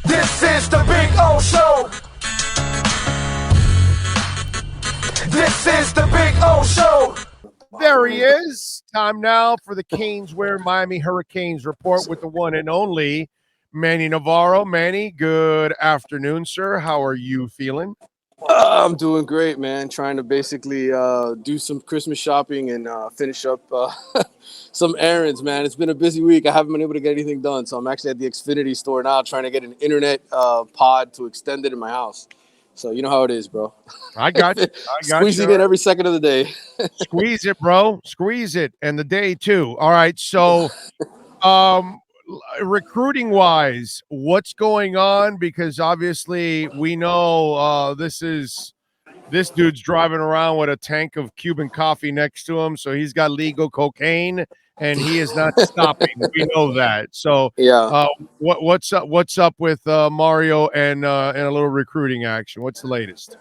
This is the Big O Show. This is the Big O Show. There he is. Time now for the Caneswear Miami Hurricanes report with the one and only Manny Navarro. Manny, good afternoon, sir. How are you feeling? I'm doing great, man. Trying to basically do some Christmas shopping and finish up some errands, man. It's been a busy week. I haven't been able to get anything done, so I'm actually at the Xfinity store now trying to get an internet pod to extend it in my house. So you know how it is, bro. I got you. Squeezing it every second of the day. Squeeze it, bro. Squeeze it. And the day, too. All right, so recruiting wise, what's going on? Because obviously we know this dude's driving around with a tank of Cuban coffee next to him, so he's got legal cocaine and he is not stopping. We know that. So Yeah. what's up with Mario and a little recruiting action? What's the latest?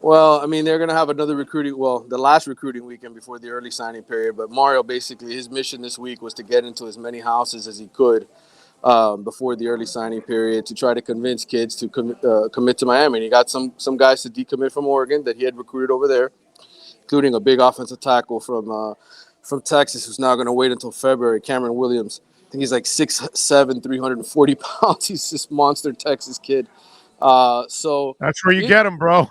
Well, I mean, they're going to have another the last recruiting weekend before the early signing period. But Mario, basically, his mission this week was to get into as many houses as he could before the early signing period to try to convince kids to commit to Miami. And he got some guys to decommit from Oregon that he had recruited over there, including a big offensive tackle from Texas who's now going to wait until February, Cameron Williams. I think he's like 6'7", 340 pounds. He's this monster Texas kid. So that's where you get him, bro.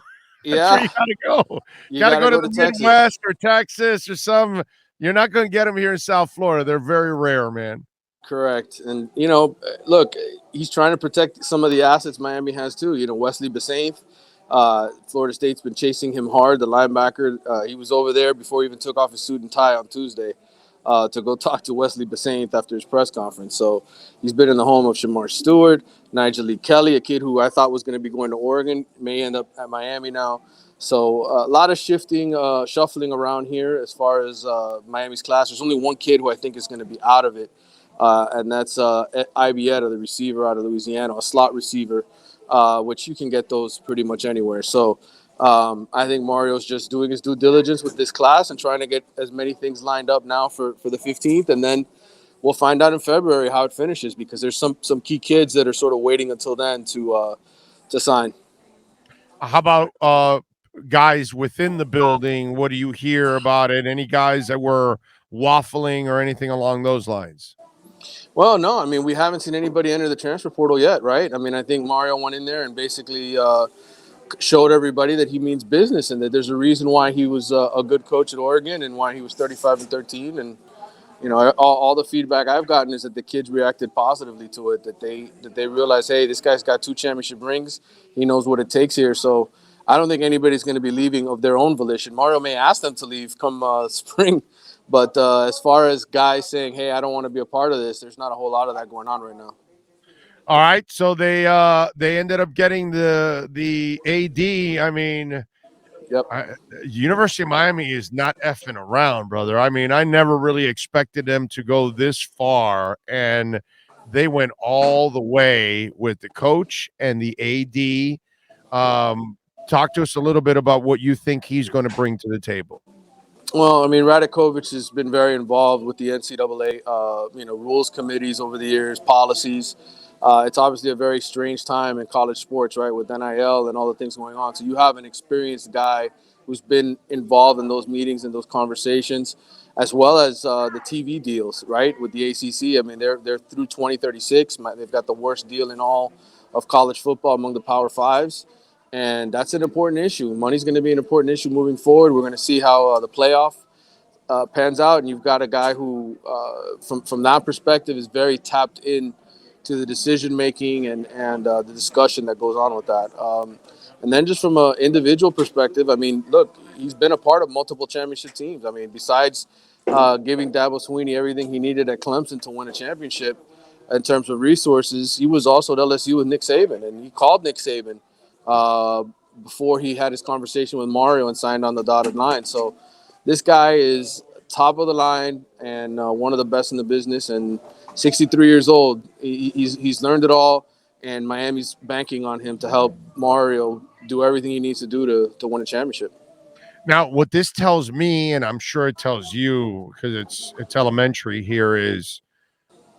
Yeah, that's where you gotta go. You gotta go to the Midwest or Texas or some. You're not going to get them here in South Florida. They're very rare, man. Correct. And, look, he's trying to protect some of the assets Miami has, too. Wesley Besainth, Florida State's been chasing him hard, the linebacker. He was over there before he even took off his suit and tie on Tuesday to go talk to Wesley Besainth after his press conference. So he's been in the home of Shamar Stewart, Nigel Lee Kelly, a kid who I thought was going to be going to Oregon, may end up at Miami now. So a lot of shuffling around here as far as Miami's class. There's only one kid who I think is going to be out of it. And that's Ibieta, the receiver out of Louisiana, a slot receiver, which you can get those pretty much anywhere. So I think Mario's just doing his due diligence with this class and trying to get as many things lined up now for the 15th. And then we'll find out in February how it finishes, because there's some key kids that are sort of waiting until then to sign. How about guys within the building? What do you hear about it? Any guys that were waffling or anything along those lines? Well, no. I mean, we haven't seen anybody enter the transfer portal yet, right? I mean, I think Mario went in there and basically showed everybody that he means business and that there's a reason why he was a good coach at Oregon and why he was 35-13. And, all the feedback I've gotten is that the kids reacted positively to it, that they realized, hey, this guy's got 2 championship rings. He knows what it takes here. So I don't think anybody's going to be leaving of their own volition. Mario may ask them to leave come spring. But as far as guys saying, hey, I don't want to be a part of this, there's not a whole lot of that going on right now. All right. So they ended up getting the AD. I mean, yep. University of Miami is not effing around, brother. I mean, I never really expected them to go this far, and they went all the way with the coach and the AD. Talk to us a little bit about what you think he's going to bring to the table. Well, I mean, Radakovich has been very involved with the NCAA, rules committees over the years, policies. It's obviously a very strange time in college sports, right, with NIL and all the things going on. So you have an experienced guy who's been involved in those meetings and those conversations, as well as the TV deals, right, with the ACC. I mean, they're through 2036. They've got the worst deal in all of college football among the Power Fives. And that's an important issue. Money's going to be an important issue moving forward. We're going to see how the playoff pans out. And you've got a guy who, from that perspective, is very tapped in to the decision-making and the discussion that goes on with that. And then just from an individual perspective, I mean, look, he's been a part of multiple championship teams. I mean, besides giving Dabo Swinney everything he needed at Clemson to win a championship in terms of resources, he was also at LSU with Nick Saban. And he called Nick Saban before he had his conversation with Mario and signed on the dotted line. So this guy is top of the line and one of the best in the business, and 63 years old. He's learned it all, and Miami's banking on him to help Mario do everything he needs to do to win a championship. Now, what this tells me, and I'm sure it tells you because it's elementary here, is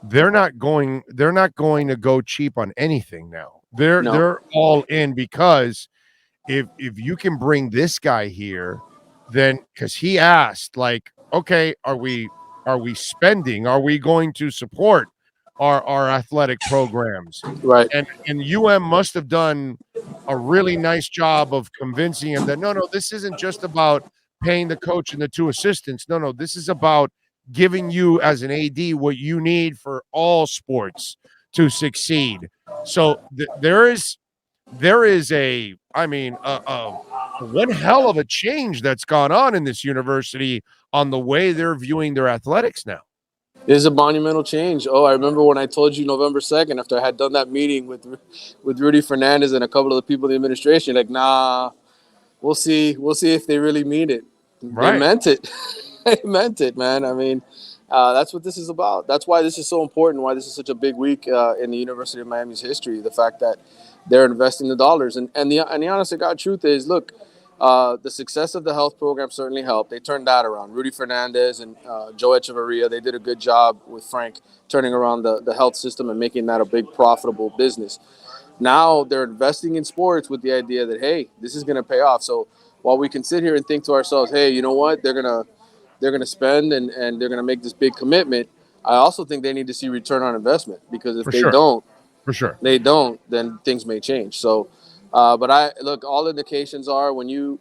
they're not going to go cheap on anything now. They're No, they're all in because if you can bring this guy here, then because he asked, like, okay, are we spending? Are we going to support our athletic programs? right. And UM must have done a really nice job of convincing him that no, this isn't just about paying the coach and the two assistants. No, this is about giving you as an AD what you need for all sports to succeed. So there is a, I mean, one hell of a change that's gone on in this university on the way they're viewing their athletics now. It is a monumental change. Oh, I remember when I told you November 2nd, after I had done that meeting with Rudy Fernandez and a couple of the people in the administration, like, nah, we'll see. We'll see if they really mean it. They Right. meant it. They meant it, man. I mean, that's what this is about. That's why this is so important. Why this is such a big week in the University of Miami's history. The fact that they're investing the dollars, and the honest to God truth is, look, the success of the health program certainly helped. They turned that around. Rudy Fernandez and Joe Echeverria, they did a good job with Frank turning around the health system and making that a big profitable business. Now they're investing in sports with the idea that, hey, this is going to pay off. So while we can sit here and think to ourselves, hey, you know what, they're gonna spend and they're gonna make this big commitment. I also think they need to see return on investment, because if For sure. For sure. they don't, then things may change. So, but I look, all indications are when you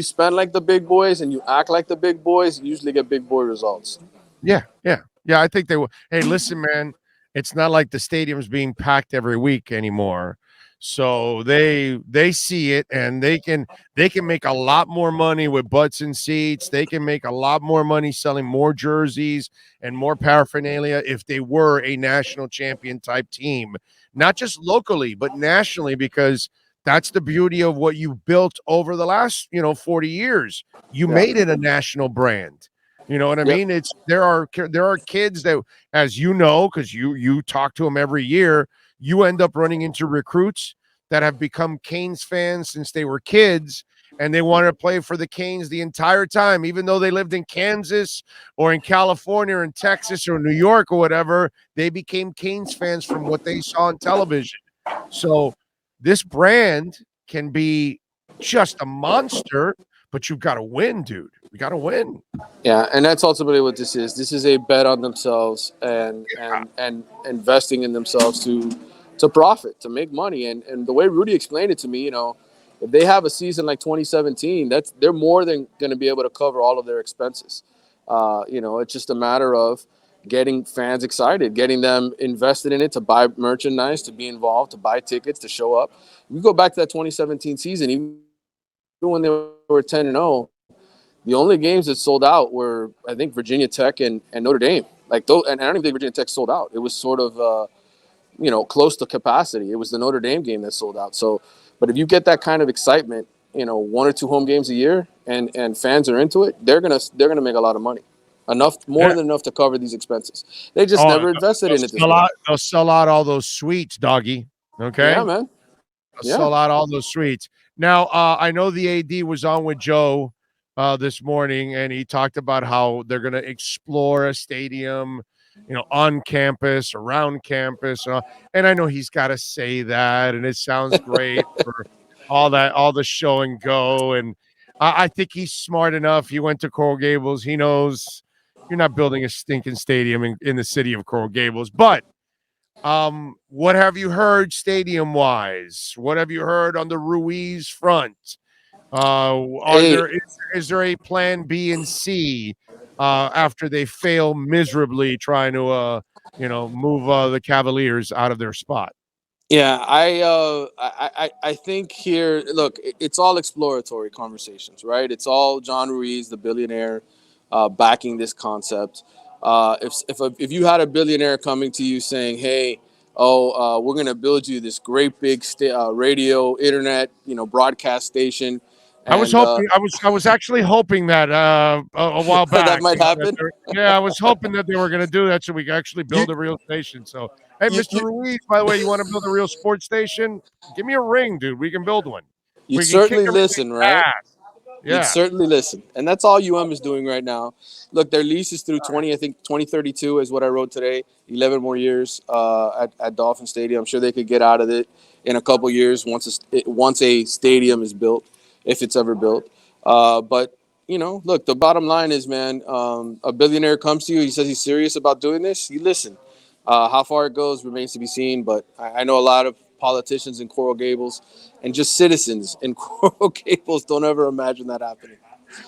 spend like the big boys and you act like the big boys, you usually get big boy results. Yeah, yeah, yeah. I think they will. Hey, listen, man, it's not like the stadium's being packed every week anymore. So they see it and they can make a lot more money with butts and seats. They can make a lot more money selling more jerseys and more paraphernalia if they were a national champion type team, not just locally, but nationally, because that's the beauty of what you've built over the last, 40 years. You Yeah. made it a national brand. You know what I Yep. mean? There are kids that, as you know, because you talk to them every year, you end up running into recruits that have become Canes fans since they were kids, and they want to play for the Canes the entire time, even though they lived in Kansas or in California or in Texas or New York or whatever. They became Canes fans from what they saw on television. So this brand can be just a monster, but you've got to win, dude. You got to win. Yeah, and that's ultimately what this is. This is a bet on themselves and investing in themselves to profit, to make money. And the way Rudy explained it to me, if they have a season like 2017, they're more than going to be able to cover all of their expenses. It's just a matter of getting fans excited, getting them invested in it, to buy merchandise, to be involved, to buy tickets, to show up. You go back to that 2017 season, even when they were 10-0. The only games that sold out were, I think, Virginia Tech and Notre Dame. Like those, and I don't even think Virginia Tech sold out. It was sort of, close to capacity. It was the Notre Dame game that sold out. So, but if you get that kind of excitement, one or two home games a year, and fans are into it, they're gonna make a lot of money, more Yeah. than enough to cover these expenses. They just Oh, never invested they'll in it this sell way. out. They'll sell out all those suites, doggy. Yeah, Okay, man. they'll Yeah. sell out all those suites. Now, I know the AD was on with Joe this morning, and he talked about how they're going to explore a stadium, on campus, around campus, and I know he's got to say that, and it sounds great for all that, all the show and go, and I think he's smart enough. He went to Coral Gables. He knows you're not building a stinking stadium in the city of Coral Gables. But what have you heard stadium wise? What have you heard on the Ruiz front? Are Hey, there is there a plan B and C after they fail miserably trying to move the Cavaliers out of their spot? yeah, I think here, look, it's all exploratory conversations, right? It's all John Ruiz, the billionaire, backing this concept. If you had a billionaire coming to you saying, "Hey, we're gonna build you this great big radio, internet, broadcast station," I was and hoping I was actually hoping that a while that back. might happen. Yeah, I was hoping that they were going to do that so we could actually You, build a real station. So, hey, you, Mr. you, Ruiz, by the way, you want to build a real sports station? Give me a ring, dude. We can build one. you'd We can kick certainly everything's listen, right? ass. You'd Yeah. certainly listen, and that's all UM is doing right now. Look, their lease is through 2032 is what I wrote today. 11 more years at Dolphin Stadium. I'm sure they could get out of it in a couple years once a stadium is built, if it's ever built. But look, the bottom line is, man, a billionaire comes to you. He says he's serious about doing this. You listen. How far it goes remains to be seen. But I know a lot of politicians in Coral Gables and just citizens in Coral Gables don't ever imagine that happening.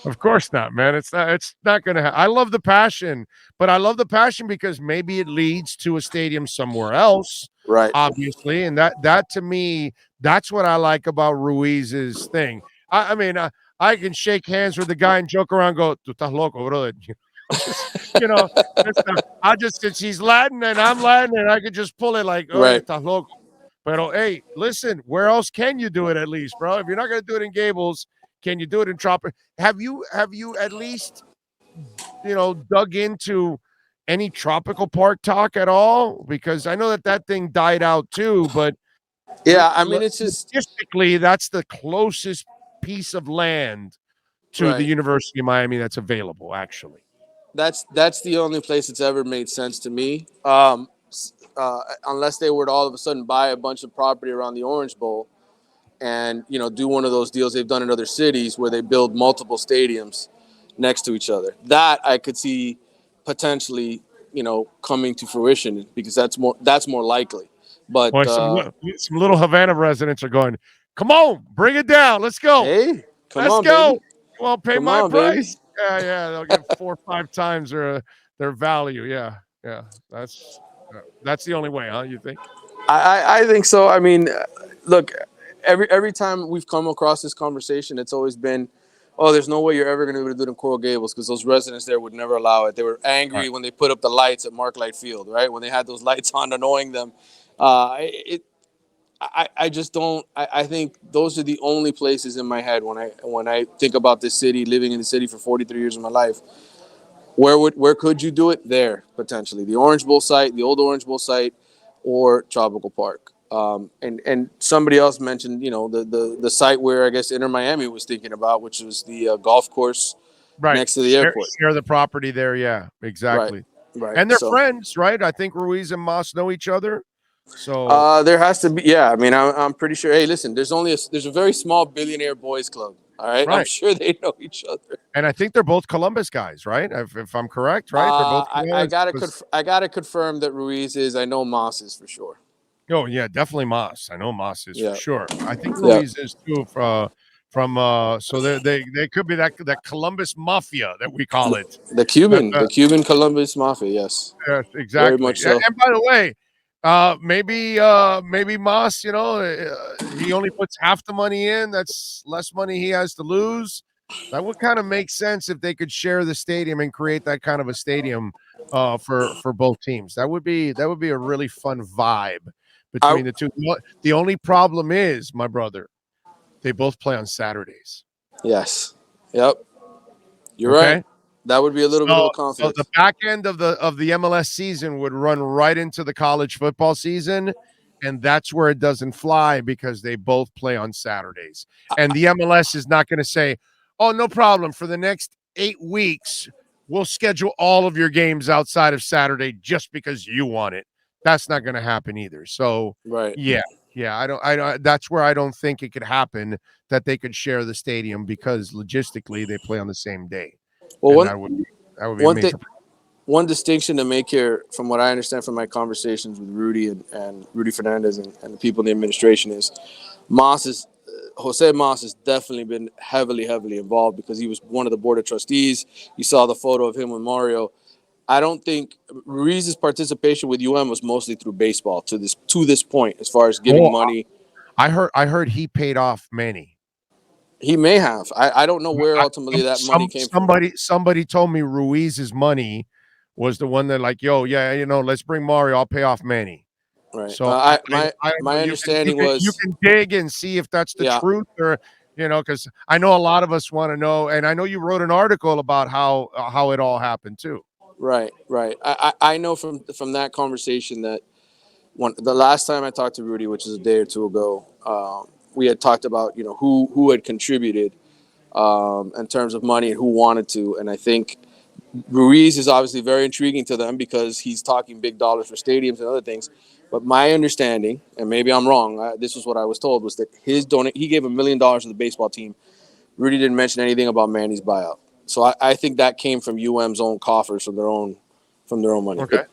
Of course not, man. It's not. It's not going to. I love the passion, but I love the passion because maybe it leads to a stadium somewhere else, Right. obviously, and that to me, that's what I like about Ruiz's thing. I mean, I can shake hands with the guy and joke around, go, "Tu estás loco, brother." Just, I just since he's Latin and I'm Latin, and I could just pull it like, "Oh, Right. estás loco." But hey, listen, where else can you do it at least, bro? If you're not going to do it in Gables, can you do it in Tropic? Have you at least dug into any tropical park talk at all? Because I know that thing died out too, but Yeah, I mean, it's just logistically, that's the closest piece of land to the right. University of Miami that's available, actually. That's the only place that's ever made sense to me. Unless they were to all of a sudden buy a bunch of property around the Orange Bowl and do one of those deals they've done in other cities where they build multiple stadiums next to each other. That I could see potentially coming to fruition because that's more likely. But Boy, some little Havana residents are going, "Come on, bring it down. Let's go. hey, come Let's on, go. baby. You won't pay Come my on, baby. price." Yeah, they'll get 4 or 5 times their value. Yeah, yeah. That's the only way, huh? You think? I think so. I mean, look, every time we've come across this conversation, it's always been, oh, there's no way you're ever going to be able to do it in Coral Gables because those residents there would never allow it. They were angry Right. when they put up the lights at Marklight Field, right? When they had those lights on, annoying them. I just don't. I think those are the only places in my head when I think about this city, living in the city for 43 years of my life. Where could you do it? There, potentially. The Orange Bowl site, the old Orange Bowl site, or Tropical Park. And somebody else mentioned, the site where I guess Inter Miami was thinking about, which was the golf course Right. next to the airport. Share the property there. Yeah, Right, exactly. right. And they're So friends, right? I think Ruiz and Moss know each other. So there has to be. Yeah, I mean, I'm pretty sure. Hey, listen, there's a very small billionaire boys club. All right, I'm right. sure they know each other. And I think they're both Columbus guys, right? If I'm correct, right? They're both I Columbus. gotta confirm that Ruiz is. I know Moss is for sure. Oh yeah, definitely Moss. I know Moss is for Yeah, sure. I think yeah. Ruiz is too. So they could be that Columbus mafia that we call it. The Cuban Columbus Mafia. Yes, Yes, very exactly. much And, so. and by the way, maybe Moss, he only puts half the money in. That's less money he has to lose. That would kind of make sense if they could share the stadium and create that kind of a stadium for both teams. That would be a really fun vibe I, between the two. The only problem is, my brother, they both play on Saturdays. yes. Yep. You're right. Okay. That would be a little bit of a So conflict. the back end of the MLS season would run right into the college football season, and that's where it doesn't fly because they both play on Saturdays. And the MLS is not going to say, "Oh, no problem. For the next 8 weeks, we'll schedule all of your games outside of Saturday just because you want it." That's not going to happen either. So, Right. yeah. Yeah, I don't that's where I don't think it could happen that they could share the stadium because logistically they play on the same day. Well, And one that would be a one thing, major. one distinction to make here, from what I understand from my conversations with Rudy and Rudy Fernandez and the people in the administration, is Jose Moss has definitely been heavily involved because he was one of the board of trustees. You saw the photo of him with Mario. I don't think Ruiz's participation with UM was mostly through baseball to this point, as far as giving Oh, money. I heard he paid off Manny. He may have. I don't know where I, ultimately that money some came from. somebody told me Ruiz's money was the one that like, yo, yeah, let's bring Mario. I'll pay off Manny. Right. So I don't know. My understanding You was, can dig and see if that's the yeah, truth or because I know a lot of us want to know, and I know you wrote an article about how it all happened too. right. I know from that conversation that the last time I talked to Rudy, which is a day or two ago, we had talked about who had contributed in terms of money and who wanted to. And I think Ruiz is obviously very intriguing to them because he's talking big dollars for stadiums and other things. But my understanding, and maybe I'm wrong, this is what I was told, was that he gave $1 million to the baseball team. Rudy didn't mention anything about Manny's buyout. So I think that came from UM's own coffers, from their own money. Okay.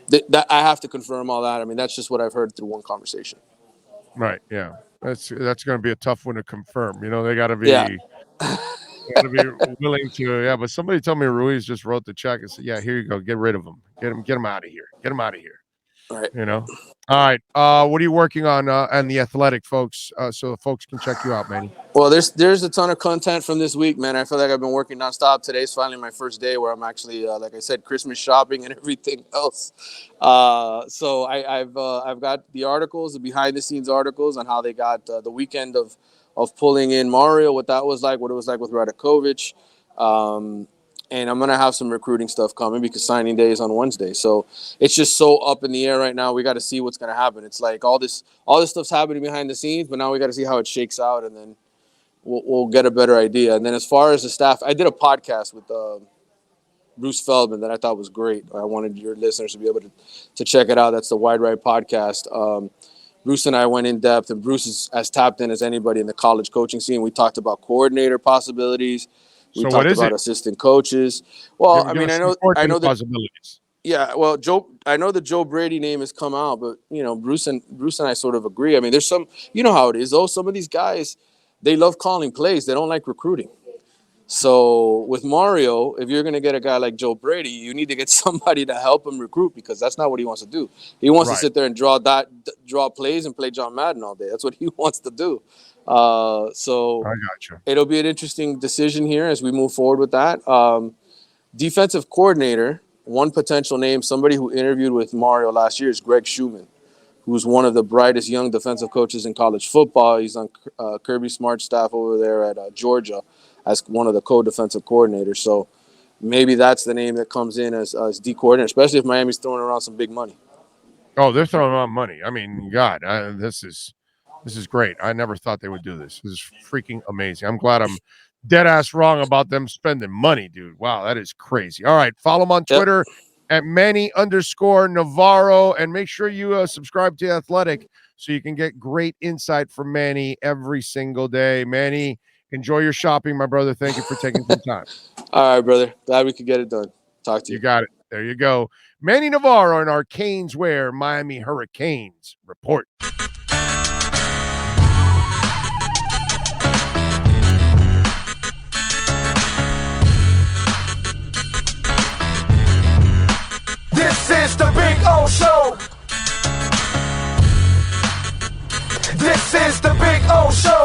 That I have to confirm all that. I mean, that's just what I've heard through one conversation. Right. Yeah. That's going to be a tough one to confirm. You know, they got to be. Yeah. Got to be willing to. Yeah. But somebody told me Ruiz just wrote the check and said, "Yeah, here you go. Get rid of him. Get him out of here. Get him out of here." All right. You know. All right. What are you working on The Athletic, folks? So folks can check you out, Manny. Well, there's a ton of content from this week, man. I feel like I've been working nonstop. Today's finally my first day where I'm actually, like I said, Christmas shopping and everything else. So I've got the articles, the behind the scenes articles on how they got the weekend of pulling in Mario, what that was like, what it was like with Radakovic. And I'm going to have some recruiting stuff coming because signing day is on Wednesday. So it's just so up in the air right now. We got to see what's going to happen. It's like all this stuff's happening behind the scenes, but now we got to see how it shakes out, and then we'll get a better idea. And then as far as the staff, I did a podcast with Bruce Feldman that I thought was great. I wanted your listeners to be able to check it out. That's the Wide Right podcast. Bruce and I went in depth, and Bruce is as tapped in as anybody in the college coaching scene. We talked about coordinator possibilities. We talked about assistant coaches. Well, I mean, I know that possibilities. Yeah, well, I know the Joe Brady name has come out, but you know, Bruce and I sort of agree. I mean, there's some, you know how it is though. Some of these guys, they love calling plays. They don't like recruiting. So with Mario, if you're going to get a guy like Joe Brady, you need to get somebody to help him recruit, because that's not what he wants to do. He wants to sit there and draw plays and play John Madden all day. That's what he wants to do. So I gotcha. It'll be an interesting decision here as we move forward with that. Defensive coordinator, one potential name, somebody who interviewed with Mario last year, is Greg Schumann, who's one of the brightest young defensive coaches in college football. He's on Kirby Smart's staff over there at Georgia as one of the co-defensive coordinators. So maybe that's the name that comes in as D coordinator, especially if Miami's throwing around some big money. Oh, they're throwing around money. I mean, God, this is great. I never thought they would do this. This is freaking amazing. I'm glad I'm dead ass wrong about them spending money, dude. Wow, that is crazy. All right, follow him on Twitter at Manny_Navarro, and make sure you subscribe to Athletic so you can get great insight from Manny every single day. Manny, enjoy your shopping, my brother. Thank you for taking some time. All right, brother. Glad we could get it done. Talk to you. You got it. There you go. Manny Navarro in our Canes Wear Miami Hurricanes report. This is the Big O Show. This is the Big O Show.